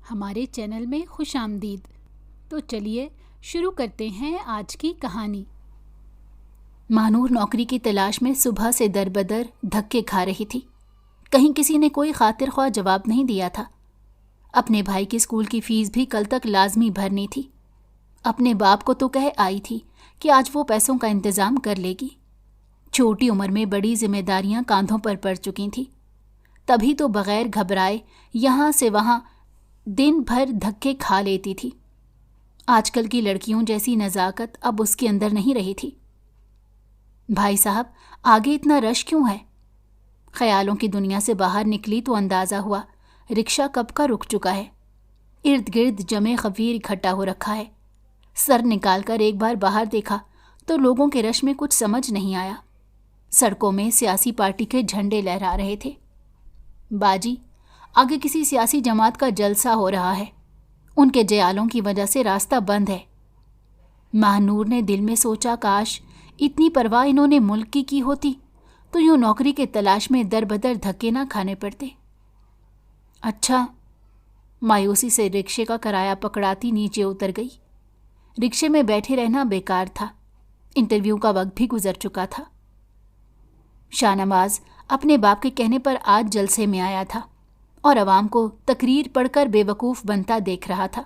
ہمارے چینل میں خوش آمدید۔ تو چلیے شروع کرتے ہیں آج کی کہانی۔ ماہنور نوکری کی تلاش میں صبح سے در بدر دھکے کھا رہی تھی۔ کہیں کسی نے کوئی خاطر خواہ جواب نہیں دیا تھا۔ اپنے بھائی کی اسکول کی فیس بھی کل تک لازمی بھرنی تھی۔ اپنے باپ کو تو کہہ آئی تھی کہ آج وہ پیسوں کا انتظام کر لے گی۔ چھوٹی عمر میں بڑی ذمہ داریاں کاندھوں پر پڑ چکی تھیں، تبھی تو بغیر گھبرائے یہاں سے وہاں دن بھر دھکے کھا لیتی تھی۔ آج کل کی لڑکیوں جیسی نزاکت اب اس کے اندر نہیں رہی تھی۔ بھائی صاحب، آگے اتنا رش کیوں ہے؟ خیالوں کی دنیا سے باہر نکلی تو اندازہ ہوا رکشہ کب کا رک چکا ہے۔ ارد گرد جمع خفیر اکٹھا ہو رکھا ہے۔ سر نکال کر ایک بار باہر دیکھا تو لوگوں کے رش میں کچھ سمجھ نہیں آیا۔ سڑکوں میں سیاسی پارٹی کے جھنڈے لہرا رہے تھے۔ باجی، آگے کسی سیاسی جماعت کا جلسہ ہو رہا ہے، ان کے جیالوں کی وجہ سے راستہ بند ہے۔ ماہنور نے دل میں سوچا کاش اتنی پرواہ انہوں نے ملک کی ہوتی تو یوں نوکری کے تلاش میں در بدر دھکے نہ کھانے پڑتے۔ اچھا، مایوسی سے رکشے کا کرایہ پکڑاتی نیچے اتر گئی۔ رکشے میں بیٹھے رہنا بیکار تھا، انٹرویو کا وقت بھی گزر چکا تھا۔ شاہ نواز اپنے باپ کے کہنے پر آج جلسے میں آیا تھا اور عوام کو تقریر پڑھ کر بے وقوف بنتا دیکھ رہا تھا۔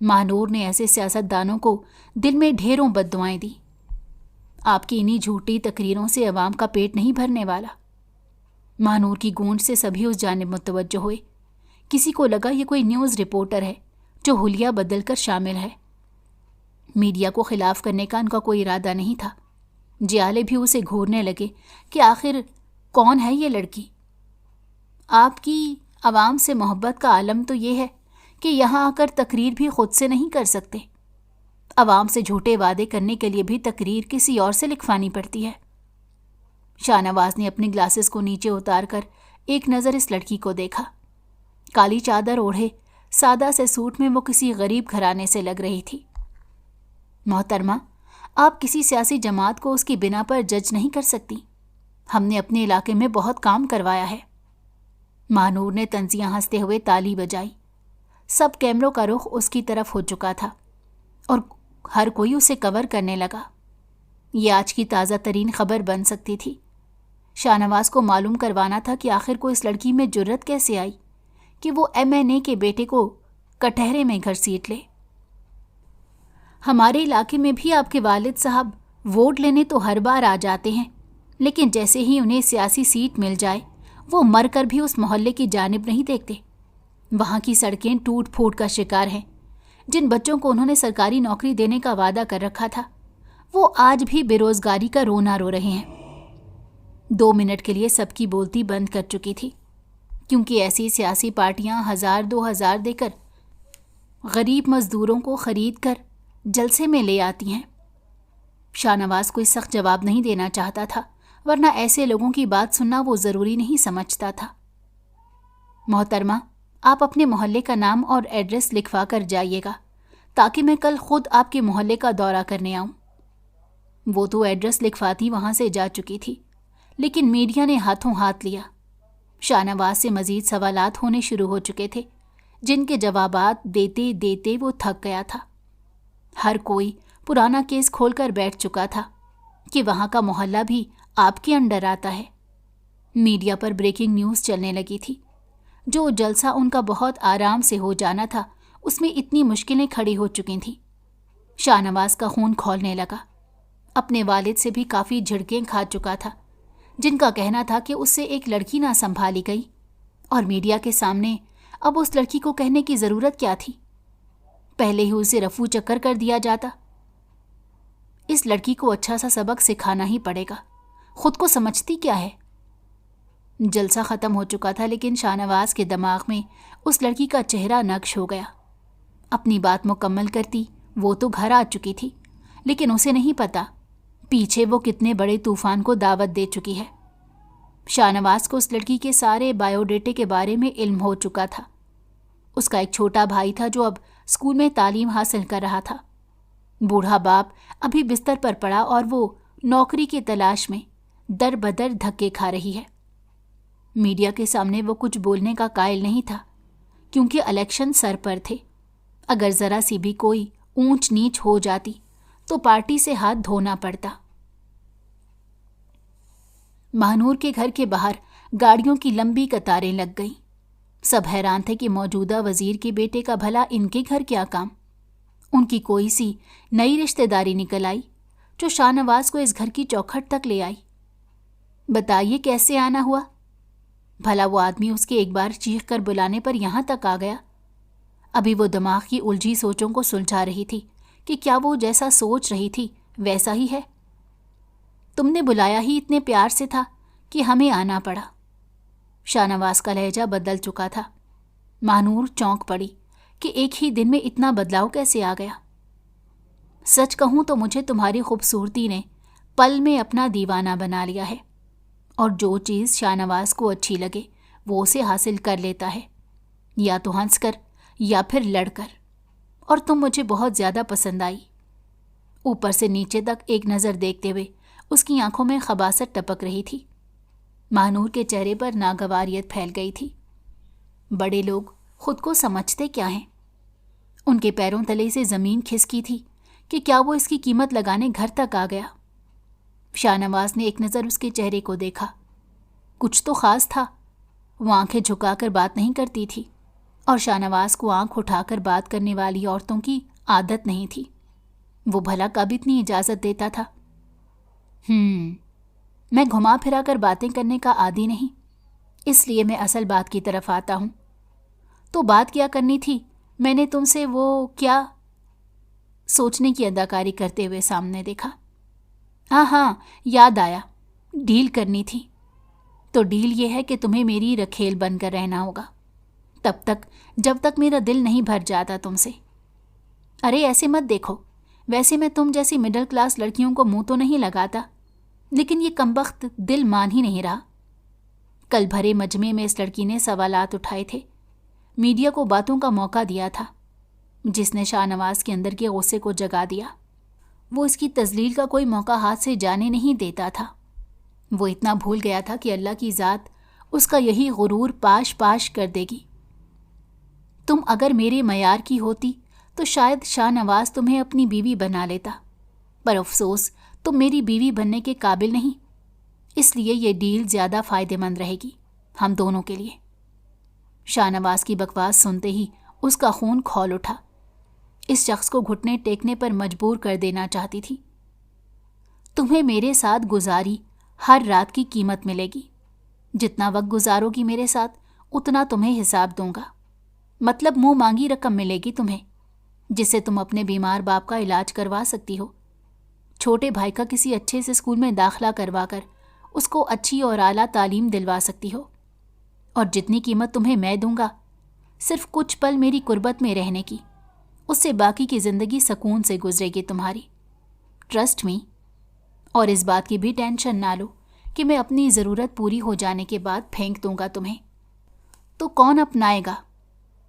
ماہنور نے ایسے سیاستدانوں کو دل میں ڈھیروں بددعائیں دی۔ آپ کی انہی جھوٹی تقریروں سے عوام کا پیٹ نہیں بھرنے والا۔ ماہنور کی گونج سے سبھی اس جانب متوجہ ہوئے۔ کسی کو لگا یہ کوئی نیوز رپورٹر ہے جو حلیہ بدل کر شامل ہے۔ میڈیا کو خلاف کرنے کا ان کا کوئی ارادہ نہیں تھا۔ جیالے بھی اسے گھورنے لگے کہ آخر کون ہے یہ لڑکی؟ آپ کی عوام سے محبت کا عالم تو یہ ہے کہ یہاں آ کر تقریر بھی خود سے نہیں کر سکتے۔ عوام سے جھوٹے وعدے کرنے کے لیے بھی تقریر کسی اور سے لکھوانی پڑتی ہے۔ شاہ نواز نے اپنے گلاسز کو نیچے اتار کر ایک نظر اس لڑکی کو دیکھا۔ کالی چادر اوڑھے سادہ سے سوٹ میں وہ کسی غریب گھرانے سے لگ رہی تھی۔ محترمہ، آپ کسی سیاسی جماعت کو اس کی بنا پر جج نہیں کر سکتی۔ ہم نے اپنے علاقے میں بہت کام کروایا ہے۔ ماہنور نے طنزیاں ہنستے ہوئے تالی بجائی۔ سب کیمروں کا رخ اس کی طرف ہو چکا تھا اور ہر کوئی اسے کور کرنے لگا۔ یہ آج کی تازہ ترین خبر بن سکتی تھی۔ شاہ نواز کو معلوم کروانا تھا کہ آخر کو اس لڑکی میں جرت کیسے آئی کہ وہ MNA کے بیٹے کو کٹہرے میں گھر سیٹ لے۔ ہمارے علاقے میں بھی آپ کے والد صاحب ووٹ لینے تو ہر بار آ جاتے ہیں، لیکن جیسے ہی انہیں سیاسی سیٹ مل جائے وہ مر کر بھی اس محلے کی جانب نہیں دیکھتے۔ وہاں کی سڑکیں ٹوٹ پھوٹ کا شکار ہیں۔ جن بچوں کو انہوں نے سرکاری نوکری دینے کا وعدہ کر رکھا تھا وہ آج بھی بے روزگاری کا رونا رو رہے ہیں۔ 2 منٹ کے لیے سب کی بولتی بند کر چکی تھی، کیونکہ ایسی سیاسی پارٹیاں 1000-2000 دے کر غریب مزدوروں کو خرید کر جلسے میں لے آتی ہیں۔ شاہ نواز کوئی سخت جواب نہیں دینا چاہتا تھا، ورنہ ایسے لوگوں کی بات سننا وہ ضروری نہیں سمجھتا تھا۔ محترمہ، آپ اپنے محلے کا نام اور ایڈریس لکھوا کر جائیے گا تاکہ میں کل خود آپ کے محلے کا دورہ کرنے آؤں۔ وہ تو ایڈریس لکھواتی وہاں سے جا چکی تھی، لیکن میڈیا نے ہاتھوں ہاتھ لیا۔ شاہ نواز سے مزید سوالات ہونے شروع ہو چکے تھے، جن کے جوابات دیتے دیتے وہ تھک گیا تھا۔ ہر کوئی پرانا کیس کھول کر بیٹھ چکا تھا کہ وہاں کا محلہ بھی آپ کے انڈر آتا ہے۔ میڈیا پر بریکنگ نیوز چلنے لگی تھی۔ جو جلسہ ان کا بہت آرام سے ہو جانا تھا اس میں اتنی مشکلیں کھڑی ہو چکی تھیں۔ شاہ نواز کا خون کھولنے لگا۔ اپنے والد سے بھی کافی جھڑکیں کھا چکا تھا، جن کا کہنا تھا کہ اس سے ایک لڑکی نہ سنبھالی گئی، اور میڈیا کے سامنے اب اس لڑکی کو کہنے کی ضرورت کیا تھی؟ پہلے ہی اسے رفو چکر کر دیا جاتا۔ اس لڑکی کو اچھا سا سبق سکھانا ہی پڑے گا۔ خود کو سمجھتی کیا ہے؟ جلسہ ختم ہو چکا تھا، لیکن شاہ نواز کے دماغ میں اس لڑکی کا چہرہ نقش ہو گیا۔ اپنی بات مکمل کرتی وہ تو گھر آ چکی تھی، لیکن اسے نہیں پتا پیچھے وہ کتنے بڑے طوفان کو دعوت دے چکی ہے۔ شاہ نواز کو اس لڑکی کے سارے بایو ڈیٹے کے بارے میں علم ہو چکا تھا۔ اس کا ایک چھوٹا بھائی تھا جو اب اسکول میں تعلیم حاصل کر رہا تھا۔ بوڑھا باپ ابھی بستر پر پڑا اور وہ نوکری کی تلاش میں در بدر دھکے کھا رہی ہے۔ میڈیا کے سامنے وہ کچھ بولنے کا قائل نہیں تھا کیونکہ الیکشن سر پر تھے. اگر ذرا سی بھی کوئی اونچ نیچ ہو جاتی تو پارٹی سے ہاتھ دھونا پڑتا. مہنور کے گھر کے باہر گاڑیوں کی لمبی قطاریں لگ گئیں. سب حیران تھے کہ موجودہ وزیر کے بیٹے کا بھلا ان کے گھر کیا کام. ان کی کوئی سی نئی رشتہ داری نکل آئی جو شاہ نواز کو اس گھر کی چوکھٹ تک لے آئی. بتائیے کیسے آنا ہوا؟ بھلا وہ آدمی اس کے ایک بار چیخ کر بلانے پر یہاں تک آ گیا. ابھی وہ دماغ کی الجھی سوچوں کو سلجھا رہی تھی کہ کیا وہ جیسا سوچ رہی تھی ویسا ہی ہے. تم نے بلایا ہی اتنے پیار سے تھا کہ ہمیں آنا پڑا. شاہ نواز کا لہجہ بدل چکا تھا. مہنور چونک پڑی کہ ایک ہی دن میں اتنا بدلاؤ کیسے آ گیا. سچ کہوں تو مجھے تمہاری خوبصورتی نے پل میں اپنا دیوانہ بنا لیا ہے، اور جو چیز شاہ نواز کو اچھی لگے وہ اسے حاصل کر لیتا ہے، یا تو ہنس کر یا پھر لڑ کر. اور تم مجھے بہت زیادہ پسند آئی. اوپر سے نیچے تک ایک نظر دیکھتے ہوئے اس کی آنکھوں میں خباثت ٹپک رہی تھی. مہنور کے چہرے پر ناگواریت پھیل گئی تھی. بڑے لوگ خود کو سمجھتے کیا ہیں؟ ان کے پیروں تلے سے زمین کھسکی تھی کہ کیا وہ اس کی قیمت لگانے گھر تک آ گیا. شاہ نواز نے ایک نظر اس کے چہرے کو دیکھا. کچھ تو خاص تھا. وہ آنکھیں جھکا کر بات نہیں کرتی تھی، اور شاہ نواز کو آنکھ اٹھا کر بات کرنے والی عورتوں کی عادت نہیں تھی. وہ بھلا کب اتنی اجازت دیتا تھا؟ میں گھما پھرا کر باتیں کرنے کا عادی نہیں، اس لیے میں اصل بات کی طرف آتا ہوں. تو بات کیا کرنی تھی؟ میں نے تم سے وہ کیا سوچنے کی اداکاری کرتے ہوئے سامنے دیکھا. ہاں یاد آیا، ڈیل کرنی تھی. تو ڈیل یہ ہے کہ تمہیں میری رکھیل بن کر رہنا ہوگا تب تک جب تک میرا دل نہیں بھر جاتا تم سے. ارے ایسے مت دیکھو، ویسے میں تم جیسی مڈل کلاس لڑکیوں کو منہ تو نہیں لگاتا، لیکن یہ کمبخت دل مان ہی نہیں رہا. کل بھرے مجمع میں اس لڑکی نے سوالات اٹھائے تھے، میڈیا کو باتوں کا موقع دیا تھا، جس نے شاہ نواز کے اندر کے غصے کو جگا دیا. وہ اس کی تذلیل کا کوئی موقع ہاتھ سے جانے نہیں دیتا تھا. وہ اتنا بھول گیا تھا کہ اللہ کی ذات اس کا یہی غرور پاش پاش کر دے گی. تم اگر میرے معیار کی ہوتی تو شاید شاہ نواز تمہیں اپنی بیوی بنا لیتا، پر افسوس تم میری بیوی بننے کے قابل نہیں، اس لیے یہ ڈیل زیادہ فائدہ مند رہے گی ہم دونوں کے لیے. شاہ نواز کی بکواس سنتے ہی اس کا خون کھول اٹھا. اس شخص کو گھٹنے ٹیکنے پر مجبور کر دینا چاہتی تھی. تمہیں میرے ساتھ گزاری ہر رات کی قیمت ملے گی. جتنا وقت گزارو گی میرے ساتھ اتنا تمہیں حساب دوں گا. مطلب منہ مانگی رقم ملے گی تمہیں، جس سے تم اپنے بیمار باپ کا علاج کروا سکتی ہو، چھوٹے بھائی کا کسی اچھے سے اسکول میں داخلہ کروا کر اس کو اچھی اور اعلیٰ تعلیم دلوا سکتی ہو. اور جتنی قیمت تمہیں میں دوں گا صرف کچھ پل میری قربت میں رہنے کی، اس سے باقی کی زندگی سکون سے گزرے گی تمہاری. Trust me. اور اس بات کی بھی ٹینشن نہ لو کہ میں اپنی ضرورت پوری ہو جانے کے بعد پھینک دوں گا تمہیں. تو کون اپنائے گا؟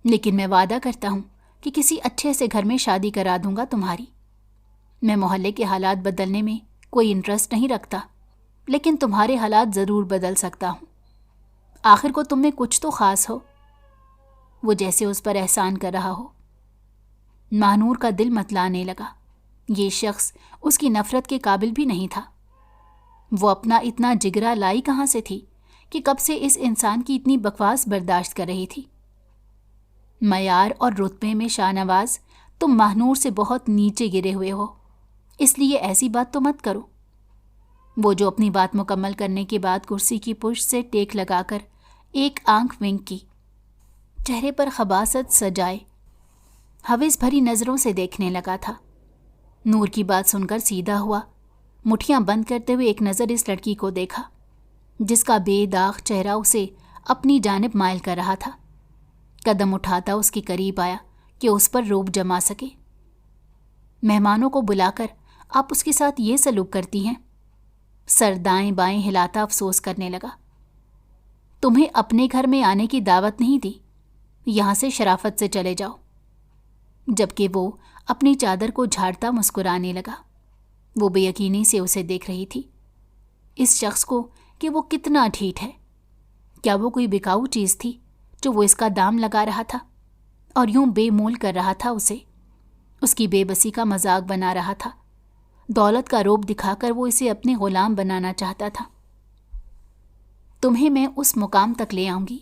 لیکن میں وعدہ کرتا ہوں کہ کسی اچھے سے گھر میں شادی کرا دوں گا تمہاری. میں محلے کے حالات بدلنے میں کوئی انٹرسٹ نہیں رکھتا، لیکن تمہارے حالات ضرور بدل سکتا ہوں. آخر کو تم میں کچھ تو خاص ہو. وہ جیسے اس پر احسان کر رہا ہو. مہنور کا دل متلانے لگا. یہ شخص اس کی نفرت کے قابل بھی نہیں تھا. وہ اپنا اتنا جگرا لائی کہاں سے تھی کہ کب سے اس انسان کی اتنی بکواس برداشت کر رہی تھی. معیار اور رتبے میں شاہ نواز تم مہنور سے بہت نیچے گرے ہوئے ہو، اس لیے ایسی بات تو مت کرو. وہ جو اپنی بات مکمل کرنے کے بعد کرسی کی پشت سے ٹیک لگا کر ایک آنکھ ونک کی، چہرے پر خباثت سجائے ہوس بھری نظروں سے دیکھنے لگا تھا. نور کی بات سن کر سیدھا ہوا، مٹھیاں بند کرتے ہوئے ایک نظر اس لڑکی کو دیکھا جس کا بے داغ چہرہ اسے اپنی جانب مائل کر رہا تھا. قدم اٹھاتا اس کے قریب آیا کہ اس پر روب جما سکے. مہمانوں کو بلا کر آپ اس کے ساتھ یہ سلوک کرتی ہیں؟ سر دائیں بائیں ہلاتا افسوس کرنے لگا. تمہیں اپنے گھر میں آنے کی دعوت نہیں دی، یہاں سے شرافت سے چلے جاؤ. جبکہ وہ اپنی چادر کو جھاڑتا مسکرانے لگا. وہ بے یقینی سے اسے دیکھ رہی تھی، اس شخص کو کہ وہ کتنا ڈھیٹ ہے. کیا وہ کوئی بکاؤ چیز تھی جو وہ اس کا دام لگا رہا تھا؟ اور یوں بے مول کر رہا تھا اسے، اس کی بے بسی کا مذاق بنا رہا تھا۔ دولت کا روب دکھا کر وہ اسے اپنے غلام بنانا چاہتا تھا۔ تمہیں میں اس مقام تک لے آؤں گی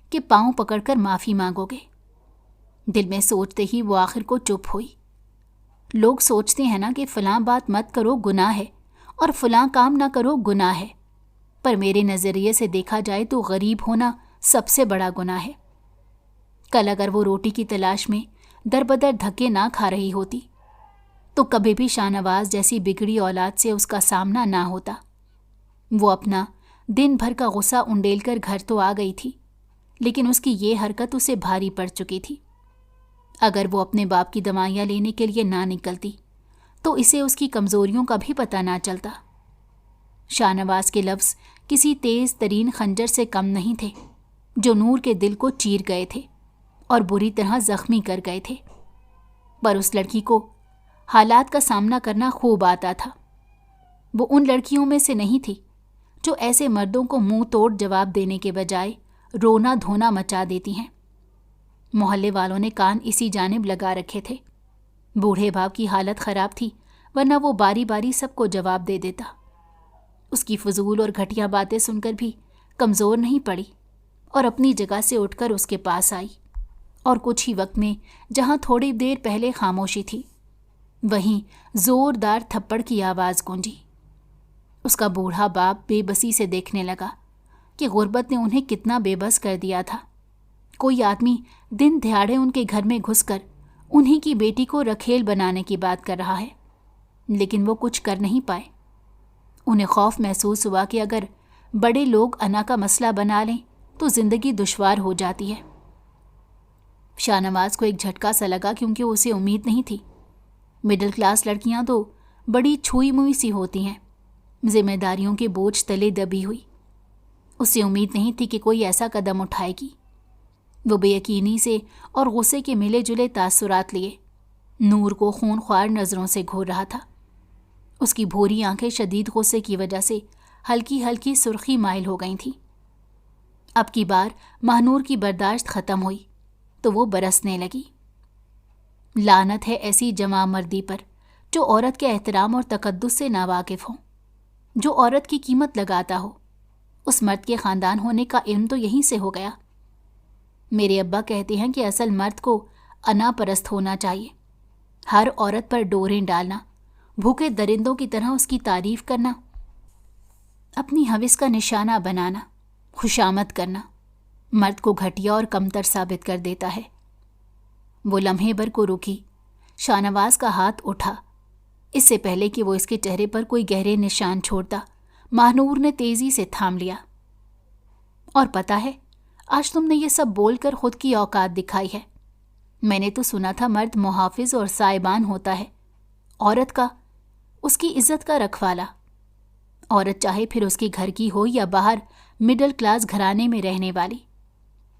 کہ پاؤں پکڑ کر معافی مانگو گے۔ دل میں سوچتے ہی وہ آخر کو چپ ہوئی۔ لوگ سوچتے ہیں نا کہ فلاں بات مت کرو گناہ ہے اور فلاں کام نہ کرو گناہ ہے، پر میرے نظریے سے دیکھا جائے تو غریب ہونا سب سے بڑا گناہ ہے۔ کل اگر وہ روٹی کی تلاش میں در بدر دھکے نہ کھا رہی ہوتی تو کبھی بھی شاہ نواز جیسی بگڑی اولاد سے اس کا سامنا نہ ہوتا۔ وہ اپنا دن بھر کا غصہ انڈیل کر گھر تو آ گئی تھی، لیکن اس کی یہ حرکت اسے بھاری پڑ چکی تھی۔ اگر وہ اپنے باپ کی دوائیاں لینے کے لیے نہ نکلتی تو اسے اس کی کمزوریوں کا بھی پتہ نہ چلتا۔ شاہ نواز کے لفظ کسی تیز ترین خنجر سے کم نہیں تھے جو نور کے دل کو چیر گئے تھے اور بری طرح زخمی کر گئے تھے، پر اس لڑکی کو حالات کا سامنا کرنا خوب آتا تھا۔ وہ ان لڑکیوں میں سے نہیں تھی جو ایسے مردوں کو منہ توڑ جواب دینے کے بجائے رونا دھونا مچا دیتی ہیں۔ محلے والوں نے کان اسی جانب لگا رکھے تھے۔ بوڑھے باپ کی حالت خراب تھی، ورنہ وہ باری باری سب کو جواب دے دیتا۔ اس کی فضول اور گھٹیا باتیں سن کر بھی کمزور نہیں پڑی اور اپنی جگہ سے اٹھ کر اس کے پاس آئی، اور کچھ ہی وقت میں جہاں تھوڑی دیر پہلے خاموشی تھی وہیں زوردار تھپڑ کی آواز گونجی۔ اس کا بوڑھا باپ بے بسی سے دیکھنے لگا کہ غربت نے انہیں کتنا بے بس کر دیا تھا۔ کوئی آدمی دن دہاڑے ان کے گھر میں گھس کر انہی کی بیٹی کو رکھیل بنانے کی بات کر رہا ہے، لیکن وہ کچھ کر نہیں پائے۔ انہیں خوف محسوس ہوا کہ اگر بڑے لوگ انا کا مسئلہ بنا لیں تو زندگی دشوار ہو جاتی ہے۔ شاہ نواز کو ایک جھٹکا سا لگا کیونکہ اسے امید نہیں تھی۔ مڈل کلاس لڑکیاں تو بڑی چھوئی موئی سی ہوتی ہیں، ذمہ داریوں کے بوجھ تلے دبی ہوئی۔ اسے امید نہیں تھی کہ کوئی ایسا قدم اٹھائے گی۔ وہ بے یقینی سے اور غصے کے ملے جلے تاثرات لیے نور کو خون خوار نظروں سے گھور رہا تھا۔ اس کی بھوری آنکھیں شدید غصے کی وجہ سے ہلکی ہلکی سرخی مائل ہو گئی تھیں۔ اب کی بار ماہنور کی برداشت ختم ہوئی تو وہ برسنے لگی۔ لعنت ہے ایسی جوان مردی پر جو عورت کے احترام اور تقدس سے ناواقف ہو، جو عورت کی قیمت لگاتا ہو۔ اس مرد کے خاندان ہونے کا علم تو یہیں سے ہو گیا۔ میرے ابا کہتے ہیں کہ اصل مرد کو انا پرست ہونا چاہیے، ہر عورت پر ڈوریں ڈالنا، بھوکے درندوں کی طرح اس کی تعریف کرنا، اپنی ہوس کا نشانہ بنانا، خوشامد کرنا مرد کو گھٹیا اور کمتر ثابت کر دیتا ہے۔ وہ لمحے بھر کو رکی۔ شاہ نواز کا ہاتھ اٹھا۔ اس سے پہلے کہ وہ اس کے چہرے پر کوئی گہرے نشان چھوڑتا، ماہنور نے تیزی سے تھام لیا۔ اور پتہ ہے، آج تم نے یہ سب بول کر خود کی اوقات دکھائی ہے۔ میں نے تو سنا تھا مرد محافظ اور سائبان ہوتا ہے، عورت کا، اس کی عزت کا رکھوالا۔ عورت چاہے پھر اس کے گھر کی ہو یا باہر مڈل کلاس گھرانے میں رہنے والی،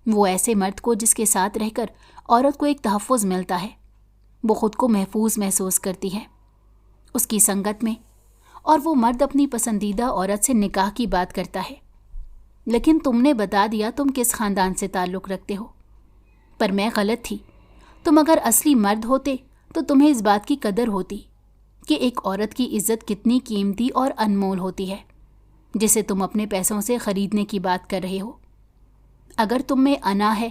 وہ ایسے مرد کو جس کے ساتھ رہ کر عورت کو ایک تحفظ ملتا ہے، وہ خود کو محفوظ محسوس کرتی ہے اس کی سنگت میں، اور وہ مرد اپنی پسندیدہ عورت سے نکاح کی بات کرتا ہے۔ لیکن تم نے بتا دیا تم کس خاندان سے تعلق رکھتے ہو، پر میں غلط تھی۔ تم اگر اصلی مرد ہوتے تو تمہیں اس بات کی قدر ہوتی کہ ایک عورت کی عزت کتنی قیمتی اور انمول ہوتی ہے جسے تم اپنے پیسوں سے خریدنے کی بات کر رہے ہو۔ اگر تم میں انا ہے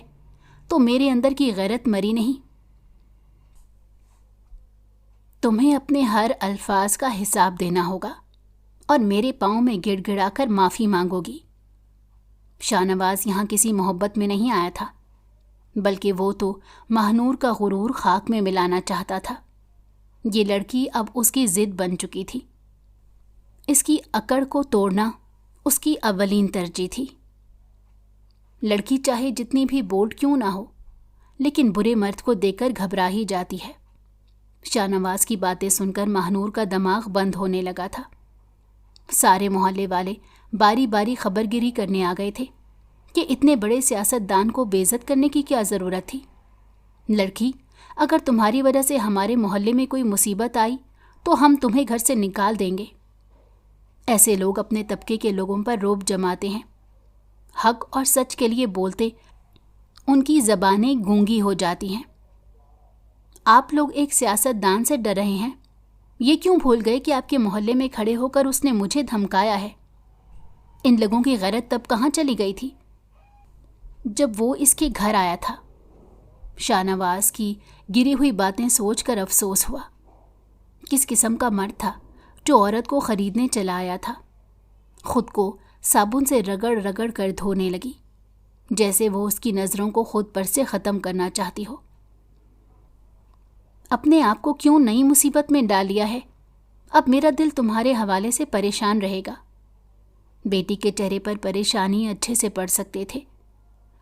تو میرے اندر کی غیرت مری نہیں۔ تمہیں اپنے ہر الفاظ کا حساب دینا ہوگا اور میرے پاؤں میں گڑ گڑا کر معافی مانگو گی۔ شاہ نواز یہاں کسی محبت میں نہیں آیا تھا، بلکہ وہ تو ماہنور کا غرور خاک میں ملانا چاہتا تھا۔ یہ لڑکی اب اس کی ضد بن چکی تھی۔ اس کی اکڑ کو توڑنا اس کی اولین ترجیح تھی۔ لڑکی چاہے جتنی بھی بولڈ کیوں نہ ہو، لیکن برے مرد کو دیکھ کر گھبرا ہی جاتی ہے۔ شاہ نواز کی باتیں سن کر ماہنور کا دماغ بند ہونے لگا تھا۔ سارے محلے والے باری باری خبر گیری کرنے آ گئے تھے کہ اتنے بڑے سیاست دان کو بے عزت کرنے کی کیا ضرورت تھی۔ لڑکی، اگر تمہاری وجہ سے ہمارے محلے میں کوئی مصیبت آئی تو ہم تمہیں گھر سے نکال دیں گے۔ ایسے لوگ اپنے طبقے کے لوگوں پر رعب جماتے ہیں۔ حق اور سچ کے لیے بولتے ان کی زبانیں گونگی ہو جاتی ہیں۔ آپ لوگ ایک سیاستدان سے ڈر رہے ہیں، یہ کیوں بھول گئے کہ آپ کے محلے میں کھڑے ہو کر اس نے مجھے دھمکایا ہے؟ ان لوگوں کی غیرت تب کہاں چلی گئی تھی جب وہ اس کے گھر آیا تھا؟ شاہ نواز کی گری ہوئی باتیں سوچ کر افسوس ہوا۔ کس قسم کا مرد تھا جو عورت کو خریدنے چلا آیا تھا؟ خود کو صابن سے رگڑ رگڑ کر دھونے لگی، جیسے وہ اس کی نظروں کو خود پر سے ختم کرنا چاہتی ہو۔ اپنے آپ کو کیوں نئی مصیبت میں ڈال لیا ہے؟ اب میرا دل تمہارے حوالے سے پریشان رہے گا۔ بیٹی کے چہرے پر پریشانی اچھے سے پڑ سکتے تھے۔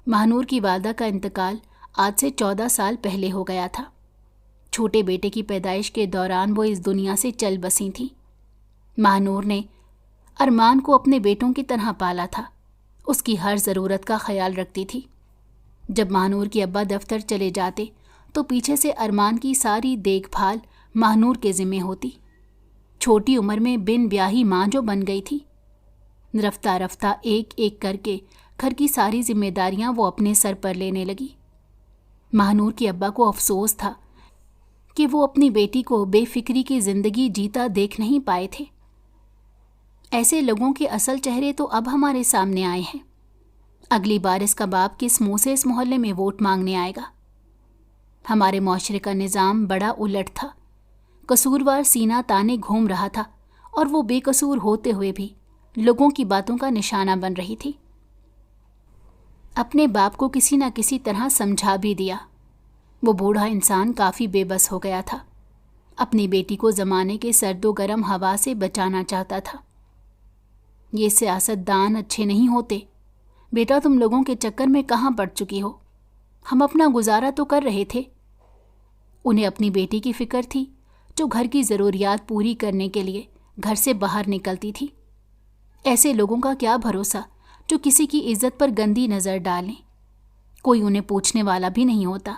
مہنور کی والدہ کا انتقال آج سے 14 سال پہلے ہو گیا تھا۔ چھوٹے بیٹے کی پیدائش کے دوران وہ اس دنیا سے چل بسی تھیں۔ مہنور نے ارمان کو اپنے بیٹوں کی طرح پالا تھا، اس کی ہر ضرورت کا خیال رکھتی تھی۔ جب مہنور کے ابا دفتر چلے جاتے تو پیچھے سے ارمان کی ساری دیکھ بھال مہنور کے ذمہ ہوتی۔ چھوٹی عمر میں بن بیاہی ماں جو بن گئی تھی، رفتہ رفتہ ایک ایک کر کے گھر کی ساری ذمہ داریاں وہ اپنے سر پر لینے لگی۔ مہنور کے ابا کو افسوس تھا کہ وہ اپنی بیٹی کو بے فکری کی زندگی جیتا دیکھ نہیں پائے تھے۔ ایسے لوگوں کے اصل چہرے تو اب ہمارے سامنے آئے ہیں۔ اگلی بار اس کا باپ کس منہ سے اس محلے میں ووٹ مانگنے آئے گا؟ ہمارے معاشرے کا نظام بڑا الٹ تھا۔ قصوروار سینہ تانے گھوم رہا تھا اور وہ بے قصور ہوتے ہوئے بھی لوگوں کی باتوں کا نشانہ بن رہی تھی۔ اپنے باپ کو کسی نہ کسی طرح سمجھا بھی دیا۔ وہ بوڑھا انسان کافی بے بس ہو گیا تھا، اپنی بیٹی کو زمانے کے سرد و گرم ہوا سے بچانا چاہتا تھا۔ یہ سیاستدان اچھے نہیں ہوتے۔ بیٹا تم لوگوں کے چکر میں کہاں پڑ چکی ہو؟ ہم اپنا گزارا تو کر رہے تھے۔ انہیں اپنی بیٹی کی فکر تھی جو گھر کی ضروریات پوری کرنے کے لیے گھر سے باہر نکلتی تھی۔ ایسے لوگوں کا کیا بھروسہ جو کسی کی عزت پر گندی نظر ڈالیں؟ کوئی انہیں پوچھنے والا بھی نہیں ہوتا،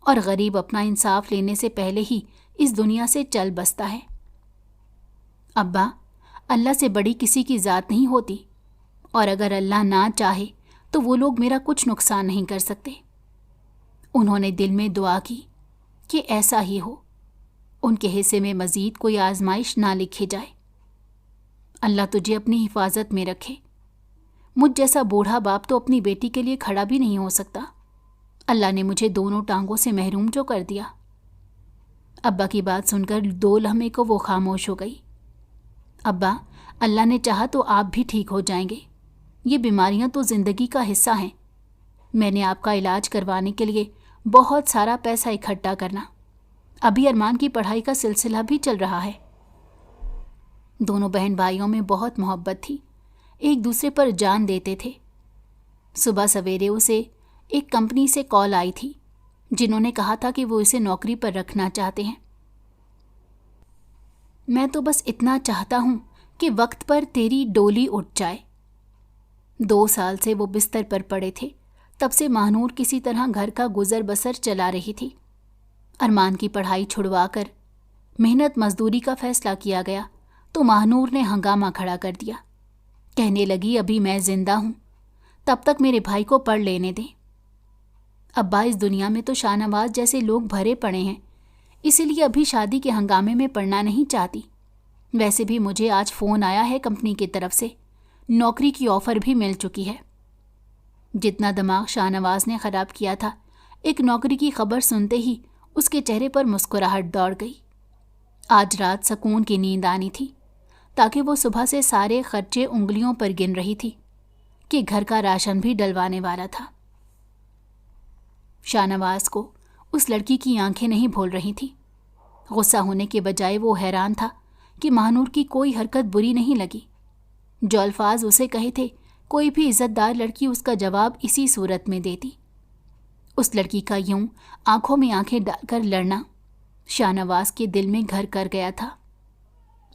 اور غریب اپنا انصاف لینے سے پہلے ہی اس دنیا سے چل بستا ہے۔ ابا، اللہ سے بڑی کسی کی ذات نہیں ہوتی، اور اگر اللہ نہ چاہے تو وہ لوگ میرا کچھ نقصان نہیں کر سکتے۔ انہوں نے دل میں دعا کی کہ ایسا ہی ہو، ان کے حصے میں مزید کوئی آزمائش نہ لکھی جائے۔ اللہ تجھے اپنی حفاظت میں رکھے۔ مجھ جیسا بوڑھا باپ تو اپنی بیٹی کے لیے کھڑا بھی نہیں ہو سکتا۔ اللہ نے مجھے دونوں ٹانگوں سے محروم جو کر دیا۔ ابا کی بات سن کر 2 لمحے کو وہ خاموش ہو گئی۔ ابا، اللہ نے چاہا تو آپ بھی ٹھیک ہو جائیں گے۔ یہ بیماریاں تو زندگی کا حصہ ہیں۔ میں نے آپ کا علاج کروانے کے لیے بہت سارا پیسہ اکٹھا کرنا۔ ابھی ارمان کی پڑھائی کا سلسلہ بھی چل رہا ہے۔ دونوں بہن بھائیوں میں بہت محبت تھی، ایک دوسرے پر جان دیتے تھے۔ صبح سویرے اسے ایک کمپنی سے کال آئی تھی جنہوں نے کہا تھا کہ وہ اسے نوکری پر رکھنا چاہتے ہیں۔ میں تو بس اتنا چاہتا ہوں کہ وقت پر تیری ڈولی اٹھ جائے۔ 2 سال سے وہ بستر پر پڑے تھے، تب سے مہنور کسی طرح گھر کا گزر بسر چلا رہی تھی۔ ارمان کی پڑھائی چھڑوا کر محنت مزدوری کا فیصلہ کیا گیا تو مہنور نے ہنگامہ کھڑا کر دیا۔ کہنے لگی ابھی میں زندہ ہوں، تب تک میرے بھائی کو پڑھ لینے دیں۔ ابا، اس دنیا میں تو شاہ نواز جیسے لوگ بھرے پڑے ہیں، اسی لیے ابھی شادی کے ہنگامے میں پڑنا نہیں چاہتی۔ ویسے بھی مجھے آج فون آیا ہے کمپنی کی طرف سے، نوکری کی آفر بھی مل چکی ہے۔ جتنا دماغ شاہ نواز نے خراب کیا تھا، ایک نوکری کی خبر سنتے ہی اس کے چہرے پر مسکراہٹ دوڑ گئی۔ آج رات سکون کی نیند آنی تھی، تاکہ وہ صبح سے سارے خرچے انگلیوں پر گن رہی تھی کہ گھر کا راشن بھی ڈلوانے والا تھا۔ شاہ نواز کو اس لڑکی کی آنکھیں نہیں بھول رہی تھیں۔ غصہ ہونے کے بجائے وہ حیران تھا کہ مہنور کی کوئی حرکت بری نہیں لگی۔ جو الفاظ اسے کہے تھے، کوئی بھی عزت دار لڑکی اس کا جواب اسی صورت میں دیتی۔ اس لڑکی کا یوں آنکھوں میں آنکھیں ڈال کر لڑنا شاہ نواز کے دل میں گھر کر گیا تھا۔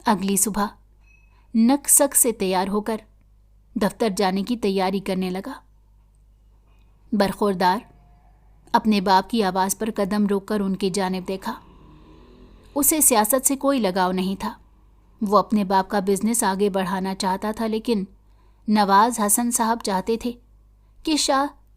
اگلی صبح نک سک سے تیار ہو کر دفتر جانے کی تیاری کرنے لگا۔ برخوردار اپنے باپ کی آواز پر قدم روک کر ان کی جانب دیکھا۔ اسے سیاست سے کوئی لگاؤ نہیں تھا۔ وہ اپنے باپ کا بزنس آگے بڑھانا چاہتا تھا، لیکن نواز حسن صاحب چاہتے تھے کہ شاہ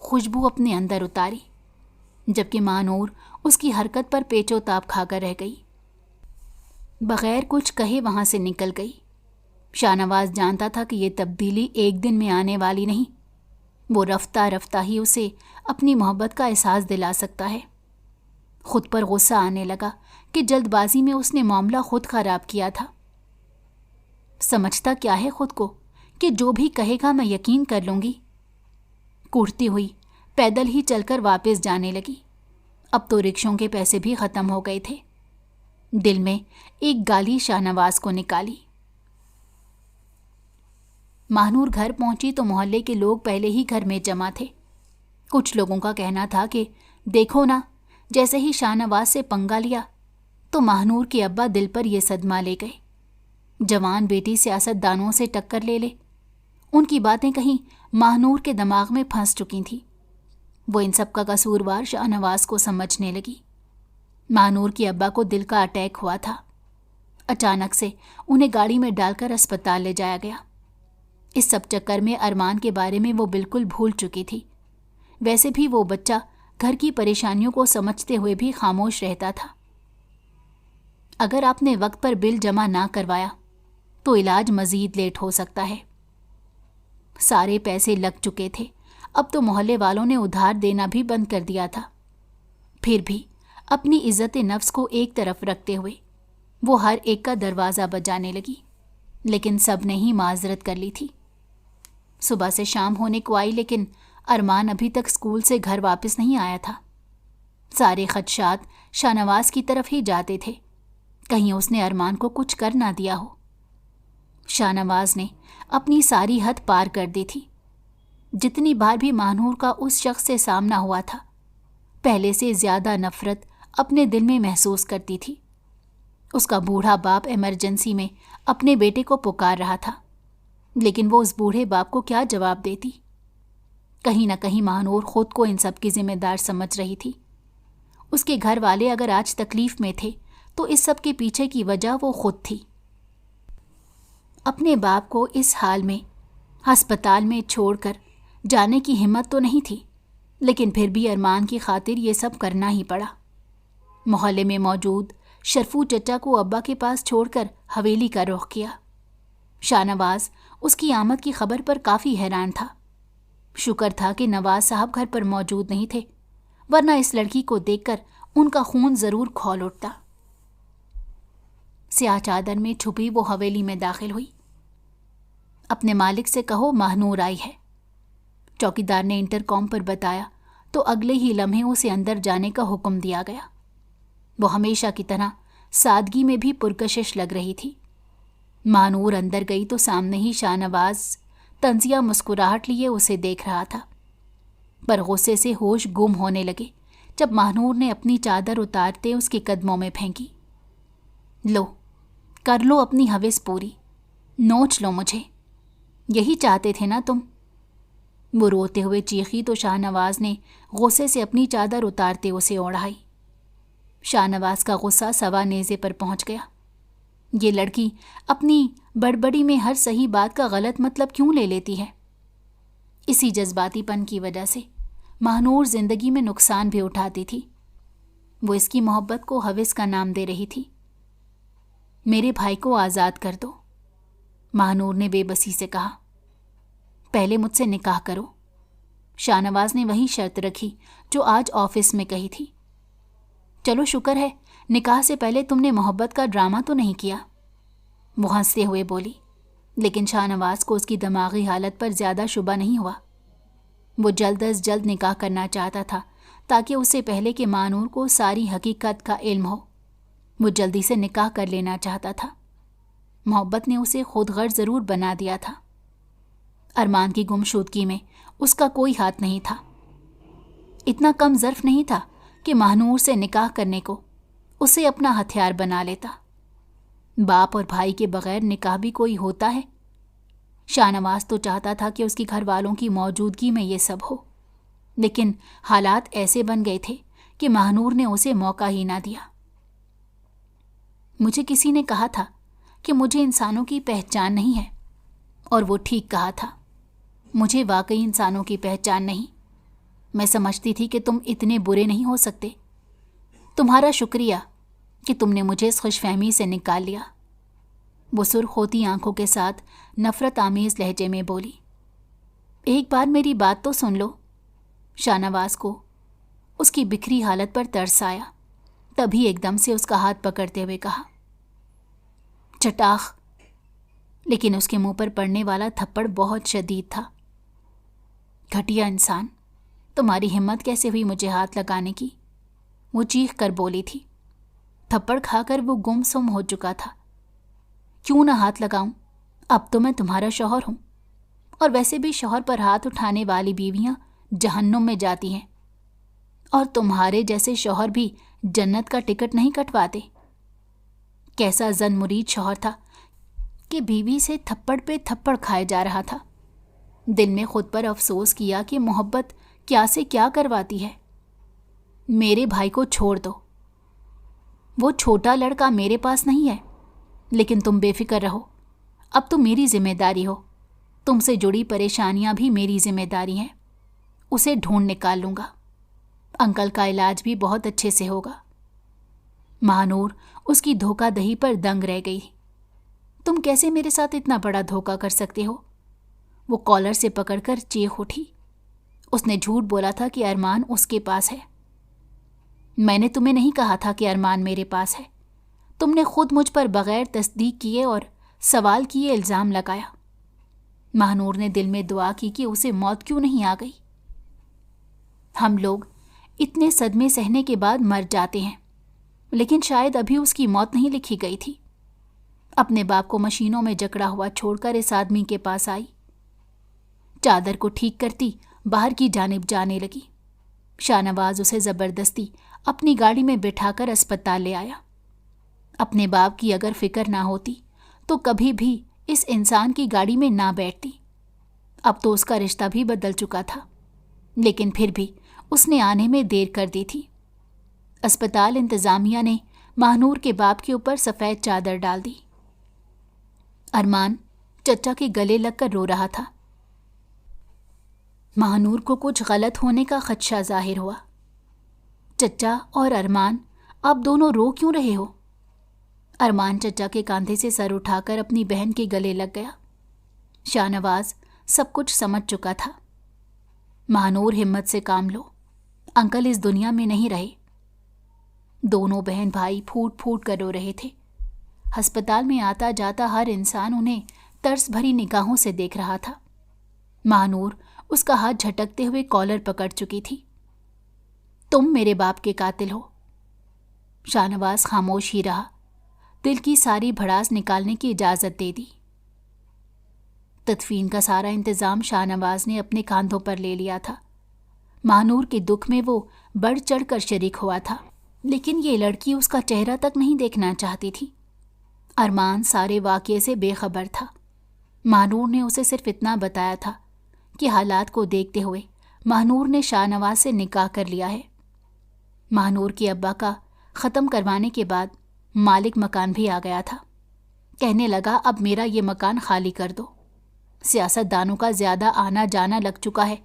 خوشبو اپنے اندر اتاری، جبکہ مانور اس کی حرکت پر پیچو تاب کھا کر رہ گئی۔ بغیر کچھ کہے وہاں سے نکل گئی۔ شاہ نواز جانتا تھا کہ یہ تبدیلی ایک دن میں آنے والی نہیں، وہ رفتہ رفتہ ہی اسے اپنی محبت کا احساس دلا سکتا ہے۔ خود پر غصہ آنے لگا کہ جلد بازی میں اس نے معاملہ خود خراب کیا تھا۔ سمجھتا کیا ہے خود کو کہ جو بھی کہے گا میں یقین کر لوں گی۔ کوڑتی ہوئی پیدل ہی چل کر واپس جانے لگی۔ اب تو رکشوں کے پیسے بھی ختم ہو گئے تھے۔ دل میں ایک گالی شاہ نواز کو نکالی۔ ماہنور گھر پہنچی تو محلے کے لوگ پہلے ہی گھر میں جمع تھے۔ کچھ لوگوں کا کہنا تھا کہ دیکھو نا، جیسے ہی شاہ نواز سے پنگا لیا تو ماہنور کے ابا دل پر یہ صدمہ لے گئے۔ جوان بیٹی سیاست دانوں سے ٹکر لے لے، ان کی باتیں کہیں ماہنور کے دماغ میں پھنس چکی تھیں۔ وہ ان سب کا قصوروار شاہ نواز کو سمجھنے لگی۔ ماہنور کے ابا کو دل کا اٹیک ہوا تھا۔ اچانک سے انہیں گاڑی میں ڈال کر اسپتال لے جایا گیا۔ اس سب چکر میں ارمان کے بارے میں وہ بالکل بھول چکی تھی۔ ویسے بھی وہ بچہ گھر کی پریشانیوں کو سمجھتے ہوئے بھی خاموش رہتا تھا۔ اگر آپ نے وقت پر بل جمع نہ کروایا تو علاج مزید لیٹ ہو سکتا ہے۔ سارے پیسے لگ چکے تھے، اب تو محلے والوں نے ادھار دینا بھی بند کر دیا تھا۔ پھر بھی اپنی عزت نفس کو ایک طرف رکھتے ہوئے وہ ہر ایک کا دروازہ بجانے لگی، لیکن سب نے ہی معذرت کر لی تھی۔ صبح سے شام ہونے کو آئی، لیکن ارمان ابھی تک اسکول سے گھر واپس نہیں آیا تھا۔ سارے خدشات شاہ نواز کی طرف ہی جاتے تھے، کہیں اس نے ارمان کو کچھ کر نہ دیا ہو۔ شاہ نواز نے اپنی ساری حد پار کر دی تھی۔ جتنی بار بھی ماہنور کا اس شخص سے سامنا ہوا تھا، پہلے سے زیادہ نفرت اپنے دل میں محسوس کرتی تھی۔ اس کا بوڑھا باپ ایمرجنسی میں اپنے بیٹے کو پکار رہا تھا، لیکن وہ اس بوڑھے باپ کو کیا جواب دیتی؟ کہیں نہ کہیں ماہنور خود کو ان سب کی ذمہ دار سمجھ رہی تھی۔ اس کے گھر والے اگر آج تکلیف میں تھے تو اس سب کے پیچھے کی وجہ وہ خود تھی۔ اپنے باپ کو اس حال میں ہسپتال میں چھوڑ کر جانے کی ہمت تو نہیں تھی، لیکن پھر بھی ارمان کی خاطر یہ سب کرنا ہی پڑا۔ محلے میں موجود شرفو چچا کو ابا کے پاس چھوڑ کر حویلی کا رخ کیا۔ شاہ نواز اس کی آمد کی خبر پر کافی حیران تھا۔ شکر تھا کہ نواز صاحب گھر پر موجود نہیں تھے، ورنہ اس لڑکی کو دیکھ کر ان کا خون ضرور کھول اٹھتا۔ سیاہ چادر میں چھپی وہ حویلی میں داخل ہوئی۔ اپنے مالک سے کہو ماہنور آئی ہے، چوکیدار نے انٹر کام پر بتایا تو اگلے ہی لمحے اسے اندر جانے کا حکم دیا گیا۔ وہ ہمیشہ کی طرح سادگی میں بھی پرکشش لگ رہی تھی۔ ماہنور اندر گئی تو سامنے ہی شاہ نواز طنزیہ مسکراہٹ لیے اسے دیکھ رہا تھا، پر غصے سے ہوش گم ہونے لگے جب ماہنور نے اپنی چادر اتارتے اس کے قدموں میں پھینکی۔ لو، کر لو اپنی ہوس پوری، نوچ لو مجھے، یہی چاہتے تھے نا تم؟ وہ روتے ہوئے چیخی تو شاہ نواز نے غصے سے اپنی چادر اتارتے اسے اوڑھائی۔ شاہ نواز کا غصہ سوا نیزے پر پہنچ گیا۔ یہ لڑکی اپنی بڑبڑی میں ہر صحیح بات کا غلط مطلب کیوں لے لیتی ہے؟ اسی جذباتی پن کی وجہ سے ماہنور زندگی میں نقصان بھی اٹھاتی تھی۔ وہ اس کی محبت کو ہوس کا نام دے رہی تھی۔ میرے بھائی کو آزاد کر دو، ماہنور نے بے بسی سے کہا۔ پہلے مجھ سے نکاح کرو۔ شاہ نواز نے وہی شرط رکھی جو آج آفس میں کہی تھی۔ چلو شکر ہے نکاح سے پہلے تم نے محبت کا ڈرامہ تو نہیں کیا، وہ ہنستے ہوئے بولی، لیکن شاہ نواز کو اس کی دماغی حالت پر زیادہ شبہ نہیں ہوا۔ وہ جلد از جلد نکاح کرنا چاہتا تھا تاکہ اس سے پہلے کہ ماہنور کو ساری حقیقت کا علم ہو۔ وہ جلدی سے نکاح کر لینا چاہتا تھا۔ محبت نے اسے خود غرض ضرور بنا دیا تھا۔ ارمان کی گمشدگی میں اس کا کوئی ہاتھ نہیں تھا۔ اتنا کم ظرف نہیں تھا کہ ماہنور سے نکاح کرنے کو اسے اپنا ہتھیار بنا لیتا۔ باپ اور بھائی کے بغیر نکاح بھی کوئی ہوتا ہے؟ شاہ نواز تو چاہتا تھا کہ اس کی گھر والوں کی موجودگی میں یہ سب ہو، لیکن حالات ایسے بن گئے تھے کہ ماہنور نے اسے موقع ہی نہ دیا۔ مجھے کسی نے کہا تھا کہ مجھے انسانوں کی پہچان نہیں ہے، اور وہ ٹھیک کہا تھا۔ مجھے واقعی انسانوں کی پہچان نہیں۔ میں سمجھتی تھی کہ تم اتنے برے نہیں ہو سکتے. تمہارا شکریہ کہ تم نے مجھے اس خوش فہمی سے نکال لیا. وہ سرخ ہوتی آنکھوں کے ساتھ نفرت آمیز لہجے میں بولی. ایک بار میری بات تو سن لو. شاہ نواز کو اس کی بکھری حالت پر ترس آیا. تبھی ایک دم سے اس کا ہاتھ پکڑتے ہوئے کہا, چٹاخ. لیکن اس کے منہ پر پڑنے والا تھپڑ بہت شدید تھا. گھٹیا انسان, تمہاری ہمت کیسے ہوئی مجھے ہاتھ لگانے کی؟ وہ چیخ کر بولی تھی. تھپڑ کھا کر وہ گم سم ہو چکا تھا. کیوں نہ ہاتھ لگاؤں؟ اب تو میں تمہارا شوہر ہوں. اور ویسے بھی شوہر پر ہاتھ اٹھانے والی بیویاں جہنم میں جاتی ہیں, اور تمہارے جیسے شوہر بھی جنت کا ٹکٹ نہیں کٹواتے. کیسا زن مرید شوہر تھا کہ بیوی سے تھپڑ پہ تھپڑ کھائے جا رہا تھا. دل میں خود پر افسوس کیا کہ محبت کیا سے کیا کرواتی ہے. میرے بھائی کو چھوڑ دو. وہ چھوٹا لڑکا میرے پاس نہیں ہے. لیکن تم بے فکر رہو, اب تم میری ذمہ داری ہو. تم سے جڑی پریشانیاں بھی میری ذمہ داری ہیں. اسے ڈھونڈ نکال لوں گا. انکل کا علاج بھی بہت اچھے سے ہوگا. مہانور اس کی دھوکہ دہی پر دنگ رہ گئی. تم کیسے میرے ساتھ اتنا بڑا دھوکہ کر سکتے ہو؟ وہ کالر سے پکڑ کر چیخ اٹھی. اس نے جھوٹ بولا تھا کہ ارمان اس کے پاس ہے. میں نے تمہیں نہیں کہا تھا کہ ارمان میرے پاس ہے. تم نے خود مجھ پر بغیر تصدیق کیے اور سوال کیے الزام لگایا. مہانور نے دل میں دعا کی کہ اسے موت کیوں نہیں آ گئی. ہم لوگ اتنے صدمے سہنے کے بعد مر جاتے ہیں, لیکن شاید ابھی اس کی موت نہیں لکھی گئی تھی. اپنے باپ کو مشینوں میں جکڑا ہوا چھوڑ کر اس آدمی کے پاس آئی. چادر کو ٹھیک کرتی باہر کی جانب جانے لگی. شاہ نواز اسے زبردستی اپنی گاڑی میں بٹھا کر اسپتال لے آیا. اپنے باپ کی اگر فکر نہ ہوتی تو کبھی بھی اس انسان کی گاڑی میں نہ بیٹھتی. اب تو اس کا رشتہ بھی بدل چکا تھا, لیکن پھر بھی اس نے آنے میں دیر کر دی تھی. اسپتال انتظامیہ نے مہانور کے باپ کے اوپر سفید چادر ڈال دی. ارمان چچا کے گلے لگ کر رو رہا تھا. مہانور کو کچھ غلط ہونے کا خدشہ ظاہر ہوا. چچا اور ارمان, آپ دونوں رو کیوں رہے ہو؟ ارمان چچا کے کاندھے سے سر اٹھا کر اپنی بہن کے گلے لگ گیا. شاہ نواز سب کچھ سمجھ چکا تھا. مہانور ہمت سے کام لو, انکل اس دنیا میں نہیں رہے. دونوں بہن بھائی پھوٹ پھوٹ کر رو رہے تھے. ہسپتال میں آتا جاتا ہر انسان انہیں ترس بھری نگاہوں سے دیکھ رہا تھا. مہانور اس کا ہاتھ جھٹکتے ہوئے کالر پکڑ چکی تھی. تم میرے باپ کے قاتل ہو. شاہ نواز خاموش ہی رہا. دل کی ساری بھڑاس نکالنے کی اجازت دے دی. تدفین کا سارا انتظام شاہ نواز نے اپنے کاندھوں پر لے لیا تھا. مہانور کے دکھ میں وہ بڑھ چڑھ کر شریک ہوا تھا, لیکن یہ لڑکی اس کا چہرہ تک نہیں دیکھنا چاہتی تھی. ارمان سارے واقعے سے بے خبر تھا. مہانور نے اسے صرف اتنا بتایا تھا کہ حالات کو دیکھتے ہوئے مہانور نے شاہ نواز سے نکاح کر لیا ہے. مہانور کے ابا کا ختم کروانے کے بعد مالک مکان بھی آ گیا تھا. کہنے لگا اب میرا یہ مکان خالی کر دو. سیاست دانوں کا زیادہ آنا جانا لگ چکا ہے,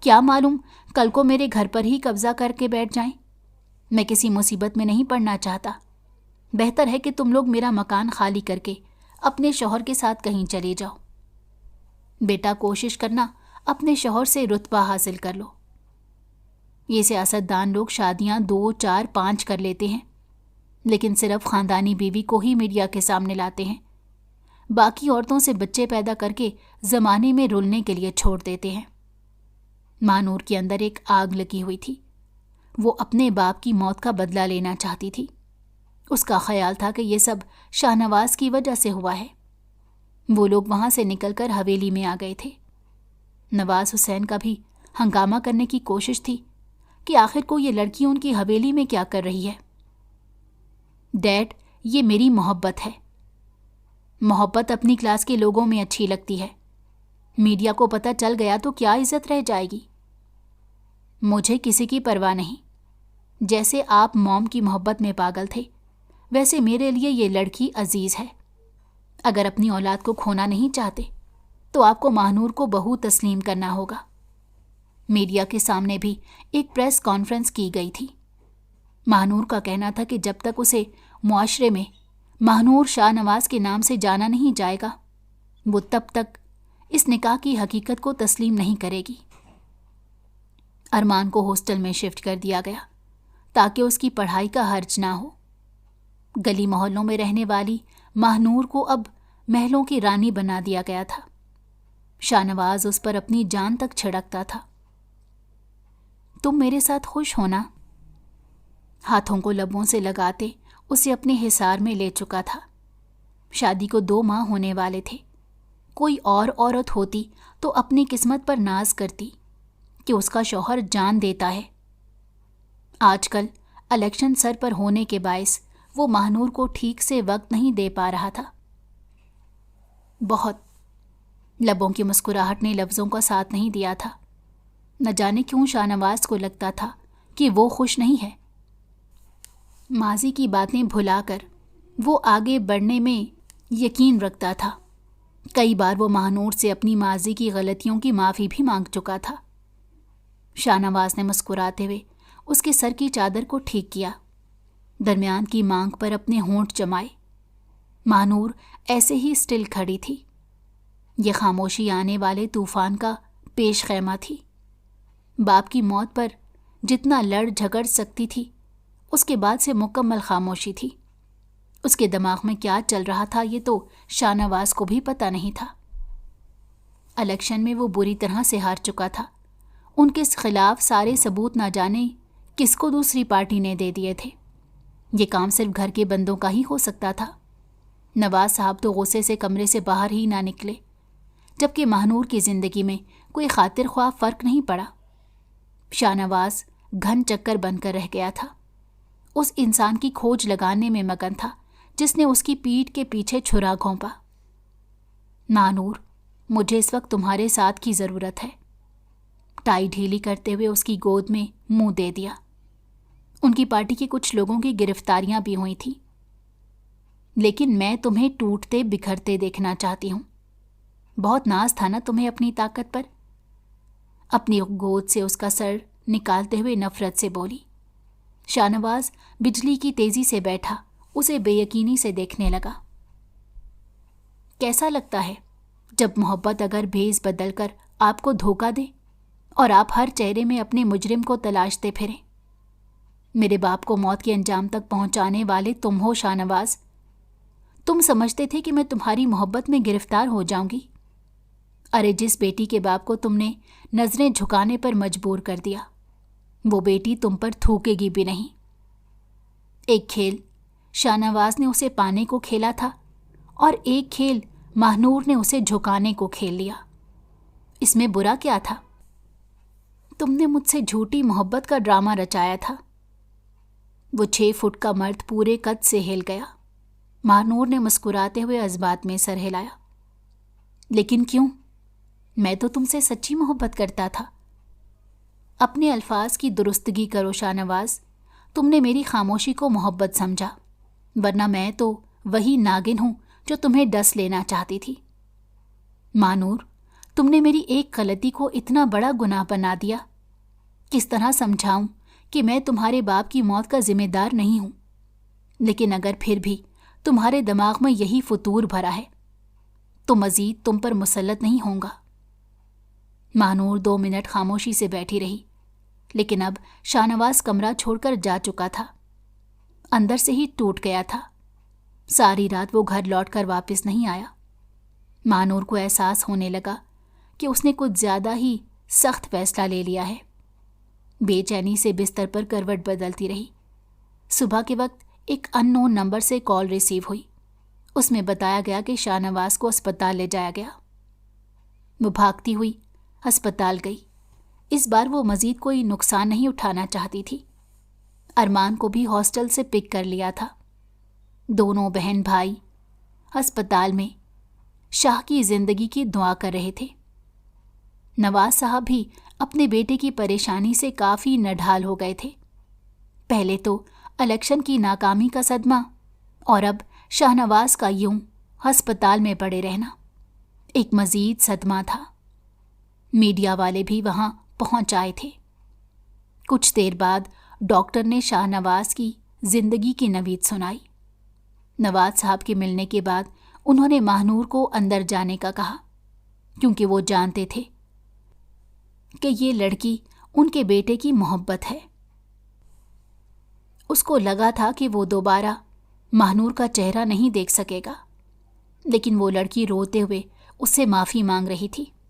کیا معلوم کل کو میرے گھر پر ہی قبضہ کر کے بیٹھ جائیں. میں کسی مصیبت میں نہیں پڑنا چاہتا. بہتر ہے کہ تم لوگ میرا مکان خالی کر کے اپنے شوہر کے ساتھ کہیں چلے جاؤ. بیٹا کوشش کرنا اپنے شوہر سے رتبہ حاصل کر لو. یہ سیاست دان لوگ شادیاں 2, 4, 5 کر لیتے ہیں, لیکن صرف خاندانی بیوی کو ہی میڈیا کے سامنے لاتے ہیں. باقی عورتوں سے بچے پیدا کر کے زمانے میں رلنے کے لیے چھوڑ دیتے ہیں. مہانور کے اندر ایک آگ لگی ہوئی تھی. وہ اپنے باپ کی موت کا بدلہ لینا چاہتی تھی. اس کا خیال تھا کہ یہ سب شاہ نواز کی وجہ سے ہوا ہے. وہ لوگ وہاں سے نکل کر حویلی میں آ گئے تھے. نواز حسین کا بھی ہنگامہ کرنے کی کوشش تھی کہ آخر کو یہ لڑکی ان کی حویلی میں کیا کر رہی ہے. ڈیڈ, یہ میری محبت ہے. محبت اپنی کلاس کے لوگوں میں اچھی لگتی ہے. میڈیا کو پتہ چل گیا تو کیا عزت رہ جائے گی. مجھے کسی کی پرواہ نہیں. جیسے آپ موم کی محبت میں پاگل تھے, ویسے میرے لیے یہ لڑکی عزیز ہے. اگر اپنی اولاد کو کھونا نہیں چاہتے تو آپ کو مہانور کو بہو تسلیم کرنا ہوگا. میڈیا کے سامنے بھی ایک پریس کانفرنس کی گئی تھی۔ ماہنور کا کہنا تھا کہ جب تک اسے معاشرے میں ماہنور شاہ نواز کے نام سے جانا نہیں جائے گا، وہ تب تک اس نکاح کی حقیقت کو تسلیم نہیں کرے گی۔ ارمان کو ہاسٹل میں شفٹ کر دیا گیا تاکہ اس کی پڑھائی کا حرج نہ ہو۔ گلی محلوں میں رہنے والی ماہنور کو اب محلوں کی رانی بنا دیا گیا تھا۔ شاہ نواز اس پر اپنی جان تک چھڑکتا تھا۔ تم میرے ساتھ خوش ہونا؟ ہاتھوں کو لبوں سے لگاتے اسے اپنے حصار میں لے چکا تھا۔ شادی کو 2 ماہ ہونے والے تھے۔ کوئی اور عورت ہوتی تو اپنی قسمت پر ناز کرتی کہ اس کا شوہر جان دیتا ہے۔ آج کل الیکشن سر پر ہونے کے باعث وہ ماہنور کو ٹھیک سے وقت نہیں دے پا رہا تھا۔ بہت لبوں کی مسکراہٹ نے لفظوں کا ساتھ نہیں دیا تھا۔ نہ جانے کیوں شاہ نواز کو لگتا تھا کہ وہ خوش نہیں ہے۔ ماضی کی باتیں بھلا کر وہ آگے بڑھنے میں یقین رکھتا تھا۔ کئی بار وہ ماہنور سے اپنی ماضی کی غلطیوں کی معافی بھی مانگ چکا تھا۔ شاہ نواز نے مسکراتے ہوئے اس کے سر کی چادر کو ٹھیک کیا، درمیان کی مانگ پر اپنے ہونٹ جمائے۔ ماہنور ایسے ہی اسٹل کھڑی تھی۔ یہ خاموشی آنے والے طوفان کا پیش خیمہ تھی۔ باپ کی موت پر جتنا لڑ جھگڑ سکتی تھی، اس کے بعد سے مکمل خاموشی تھی۔ اس کے دماغ میں کیا چل رہا تھا یہ تو شاہ نواز کو بھی پتہ نہیں تھا۔ الیکشن میں وہ بری طرح سے ہار چکا تھا۔ ان کے خلاف سارے ثبوت نہ جانے کس کو دوسری پارٹی نے دے دیے تھے۔ یہ کام صرف گھر کے بندوں کا ہی ہو سکتا تھا۔ نواز صاحب تو غصے سے کمرے سے باہر ہی نہ نکلے، جبکہ ماہنور کی زندگی میں کوئی خاطر خواہ فرق نہیں پڑا۔ شاہ نواز گھن چکر بن کر رہ گیا تھا۔ اس انسان کی کھوج لگانے میں مگن تھا جس نے اس کی پیٹھ کے پیچھے چھرا گھونپا۔ ماہنور، مجھے اس وقت تمہارے ساتھ کی ضرورت ہے۔ ٹائی ڈھیلی کرتے ہوئے اس کی گود میں منہ دے دیا۔ ان کی پارٹی کے کچھ لوگوں کی گرفتاریاں بھی ہوئی تھیں، لیکن میں تمہیں ٹوٹتے بکھرتے دیکھنا چاہتی ہوں۔ بہت ناز تھا نا تمہیں اپنی طاقت پر؟ اپنی گود سے اس کا سر نکالتے ہوئے نفرت سے بولی۔ شاہ نواز بجلی کی تیزی سے بیٹھا اسے بے یقینی سے دیکھنے لگا۔ کیسا لگتا ہے جب محبت اگر بھیس بدل کر آپ کو دھوکہ دے اور آپ ہر چہرے میں اپنے مجرم کو تلاشتے پھریں؟ میرے باپ کو موت کے انجام تک پہنچانے والے تم ہو شاہ نواز۔ تم سمجھتے تھے کہ میں تمہاری محبت میں گرفتار ہو جاؤں گی۔ ارے جس بیٹی کے باپ کو تم نے نظریں جھکانے پر مجبور کر دیا، وہ بیٹی تم پر تھوکے گی بھی نہیں۔ ایک کھیل شاہ نواز نے اسے پانے کو کھیلا تھا اور ایک کھیل ماہنور نے اسے جھکانے کو کھیل لیا۔ اس میں برا کیا تھا؟ تم نے مجھ سے جھوٹی محبت کا ڈرامہ رچایا تھا۔ وہ 6 فٹ کا مرد پورے قد سے ہل گیا۔ ماہنور نے مسکراتے ہوئے اذبات میں سر ہلایا۔ لیکن کیوں؟ میں تو تم سے سچی محبت کرتا تھا۔ اپنے الفاظ کی درستگی کرو شاہ نواز۔ تم نے میری خاموشی کو محبت سمجھا، ورنہ میں تو وہی ناگن ہوں جو تمہیں ڈس لینا چاہتی تھی۔ ماہنور، تم نے میری ایک غلطی کو اتنا بڑا گناہ بنا دیا۔ کس طرح سمجھاؤں کہ میں تمہارے باپ کی موت کا ذمہ دار نہیں ہوں؟ لیکن اگر پھر بھی تمہارے دماغ میں یہی فطور بھرا ہے تو مزید تم پر مسلط نہیں ہوں گا۔ ماہنور 2 منٹ خاموشی سے بیٹھی رہی، لیکن اب شاہ نواز کمرہ چھوڑ کر جا چکا تھا۔ اندر سے ہی ٹوٹ گیا تھا۔ ساری رات وہ گھر لوٹ کر واپس نہیں آیا۔ ماہنور کو احساس ہونے لگا کہ اس نے کچھ زیادہ ہی سخت فیصلہ لے لیا ہے۔ بے چینی سے بستر پر کروٹ بدلتی رہی۔ صبح کے وقت ایک ان نون نمبر سے کال ریسیو ہوئی۔ اس میں بتایا گیا کہ شاہ نواز کو اسپتال لے جایا گیا۔ وہ بھاگتی ہوئی ہسپتال گئی۔ اس بار وہ مزید کوئی نقصان نہیں اٹھانا چاہتی تھی۔ ارمان کو بھی ہاسٹل سے پک کر لیا تھا۔ دونوں بہن بھائی ہسپتال میں شاہ کی زندگی کی دعا کر رہے تھے۔ نواز صاحب بھی اپنے بیٹے کی پریشانی سے کافی نڈھال ہو گئے تھے۔ پہلے تو الیکشن کی ناکامی کا صدمہ، اور اب شاہ نواز کا یوں ہسپتال میں پڑے رہنا ایک مزید صدمہ تھا۔ میڈیا والے بھی وہاں پہنچ آئے تھے۔ کچھ دیر بعد ڈاکٹر نے شاہ نواز کی زندگی کی نوید سنائی۔ نواز صاحب کے ملنے کے بعد انہوں نے ماہنور کو اندر جانے کا کہا، کیونکہ وہ جانتے تھے کہ یہ لڑکی ان کے بیٹے کی محبت ہے۔ اس کو لگا تھا کہ وہ دوبارہ ماہنور کا چہرہ نہیں دیکھ سکے گا، لیکن وہ لڑکی روتے ہوئے اس سے معافی مانگ رہی تھی۔